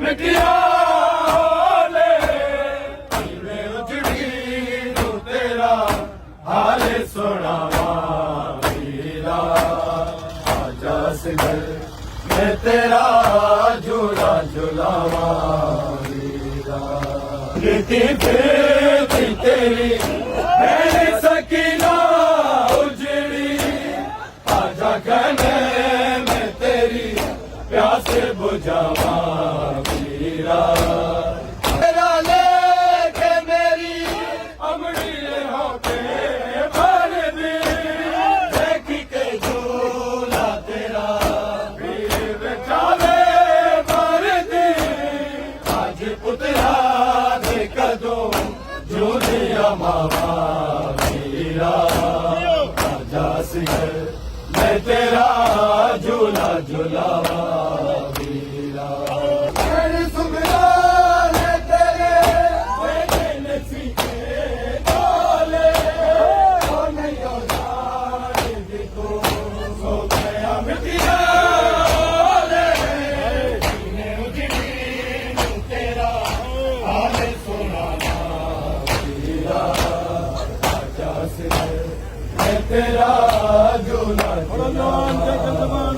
ਮਿਟਿਆ ਲੈ ਕਿਵੇਂ ਉਜੜੀ ਨੂੰ ਤੇਰਾ ਹਾਲੇ ਸੁਣਾਵਾਂ ਵੀਰਾ ਆਜਾ ਸਿਰ ਮੈਂ ਤੇਰਾ ਝੂਲਾ ਝੁਲਾਵਾਂ ਵੀਰਾ ਰੀਤੀ ਫੇਰੀ ਤੇਰੀ ਮੈਂ ਸਕੀਨਾ ਉਜੜੀ ਆਜਾ ਕਹਨੇ ਮੈਂ ਤੇਰੀ प्यास बुझावा वीरा तेरा लेके मेरी अमड़ी होके भर दी देखी के झूला तेरा वीर बेचारे भर दी आज पुतरा दे कदो झूलिया मावा वीरा आजा सिंह मैं तेरा झूला झुलावा वीरा तेरे सुगरा ने तेरे बेटे ने सीखे बोले ओ नहीं जाने दे तो सो गया मिटिया ले ने उजड़ी तेरा हाल सुनाना वीरा आजा से मैं तेरा झूला झुलावा